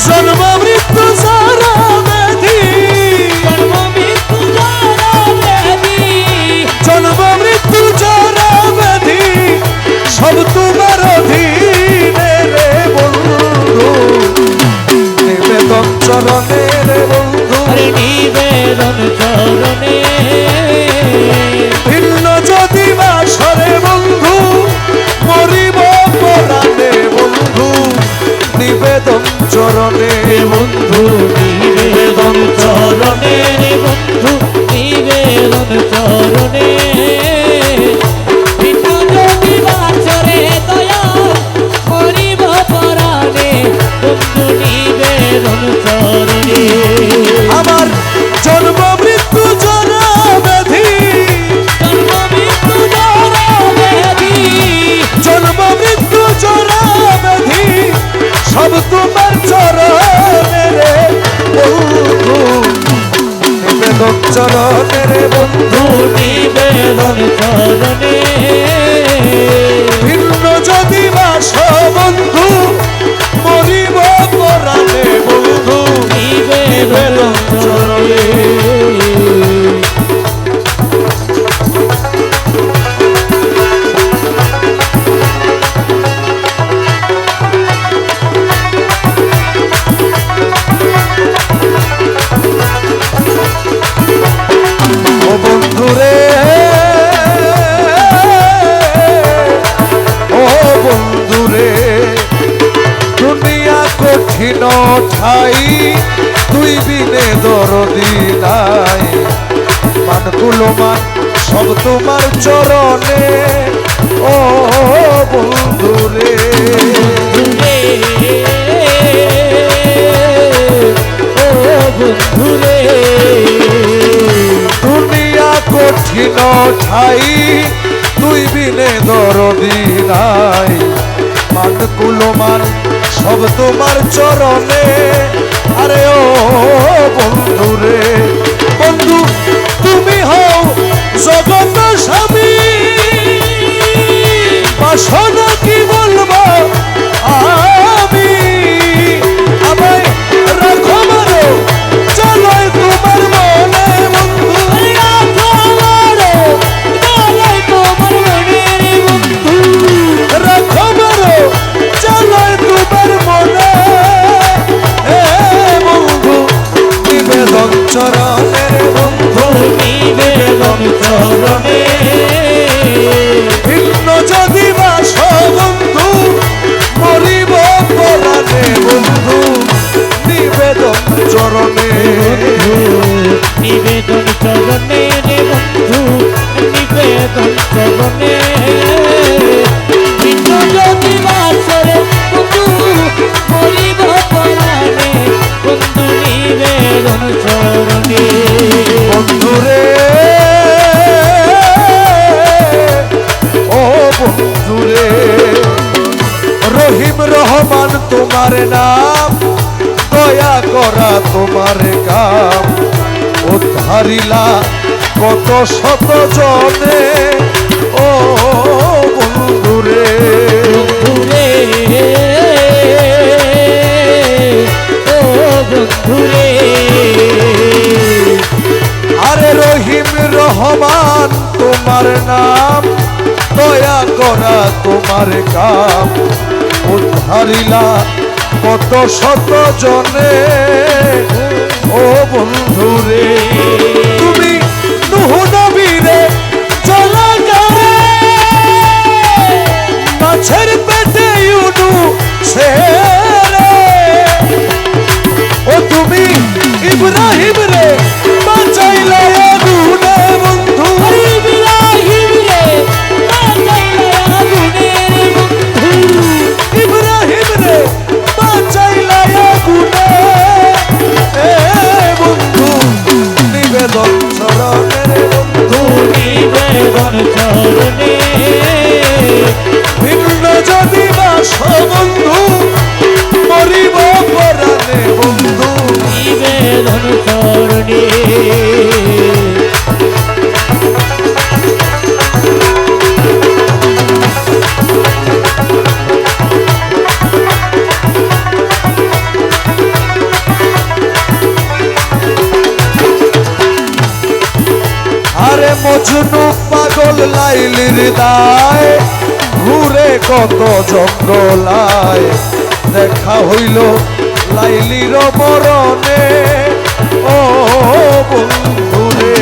জন্ম মৃত্যু যারা ব্যাধি, জন্ম মৃত্যু যারা ব্যাধি, জন্ম মৃত্যু যারা ব্যাধি সব তোমার অধীনে রে বন্ধু, নিবেদন চরণে রে বন্ধু, হরে নিবেদন চরণে। ভিন্ন যদি বাসরে বন্ধু, মরিব পরাণে বন্ধু, নিবেদন চরণে বন্ধু নিবেদন চরণে, বন্ধু নিবেদন চরণে। ভিন্ন যদি বাসরে দয়া করিব পরাণে, বন্ধু নিবেদন চরণে। আমার জন্ম মৃত্যু যারা ব্যাধি, জন্ম মৃত্যু যারা ব্যাধি, জন্ম মৃত্যু যারা ব্যাধি সব তোমার চরণে রে বন্ধু, নিবেদন চরণে রে বন্ধু, নিবেদন চরণে। ভিন্ন যদি বাস বন্ধু, মরিব পরাণে বন্ধু, নিবেদন চরণে। ও বন্ধুরে, ও বন্ধুরে, দুনিয়া কঠিন ঠাই, তুই বিনে দরদি নাই, মানগুলো মান সব তোমার চরণে, ও বন্ধুরে, ও বন্ধুরে, দুনিয়া কঠিন ঠাই, তুই বিনে দরদি নাই, মানগুলো মান সব তোমার চরণে, আরে ও বন্ধুরে, বন্ধু তুমি হও জগত স্বামী, বাসনা কি বলবো আমি, আমায় রাখো মারো চলোয় তোমার মনে বন্ধু, রাখো মারো চলোয় তোমার মনে, এ বন্ধু নিবেদন চরণে বন্ধু, নিবেদন চরণে। ভিন্ন যদি বাস বন্ধু, মরিব পরাণে বন্ধু, নিবেদন চরণে, নিবেদন চরণে রে বন্ধু, নিবেদন চরণে। ভিন্ন যদি বাসরে বন্ধু, মরিব পরাণে, বন্ধু নিবেদন চরণে। বন্ধুরে, ও বন্ধুরে, রহিম রহমান তোমার নাম, দয়া করা তোমার কাম, উদ্ধারিলা কত শত জনে, ও বন্ধুরে, বন্ধুরে, ও বন্ধুরে, আরে রহিম রহমান তোমার নাম, দয়া করা তোমার কাম, উদ্ধারিলা কত শত জনে, ও বন্ধুরে, তুমি নূহ নবীরে জলাগারে, মাছের পেটে ইউনূসেরে, ও তুমি ইব্রাহিম রে বাঁচাইলা আগুনে বন্ধু, ইব্রাহিম রে বাঁচাইলা আগুনে বন্ধু, ইব্রাহিম রে বাঁচাইলা আগুনে, এ বন্ধু নিবেদন চরণে রে বন্ধু, নিবেদন চরণে। ভিন্ন যদি বাস বন্ধু, মজনু পাগল লাইলির দায় ঘুরে কত জঙ্গলায় দেখা হইল লাইলির মরণে ও বন্ধুরে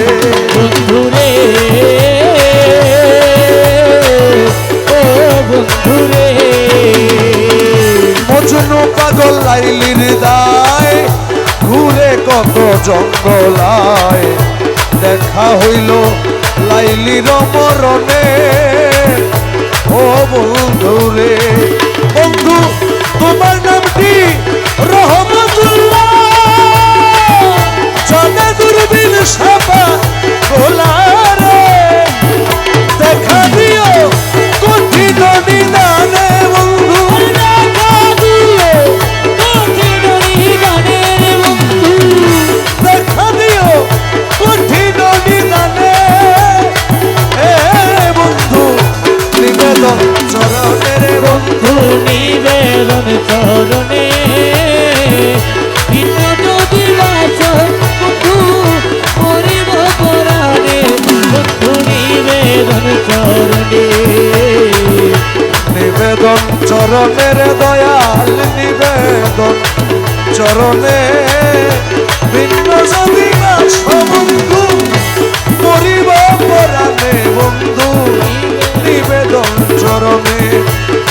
বন্ধুরে ও বন্ধুরে মজনু পাগল লাইলির দায় ঘুরে কত জঙ্গলায় দেখা হইল লাইলির মরণে ও বন্ধুরে বন্ধু তোমার নামটি রহমতুল্লাহ জানে দূরবীন সাপা গোলারে দেখা দিও কঠিন নিদানে বন্ধু দেখা দিও কঠিন নিদানের বন্ধু দেখা দিও কঠিন নিদানে এ বন্ধু নিবেদন চরণের বন্ধু নিবেদন চরণে ভিন্ন যদি বাস বন্ধু করিব পরাণে বন্ধু নিবেদন চরণে নিবেদন চরণের দয়াল নিবেদন চরণে ভিন্ন যদি না বন্ধু করিব পরাণে বন্ধু নিবেদন চরণে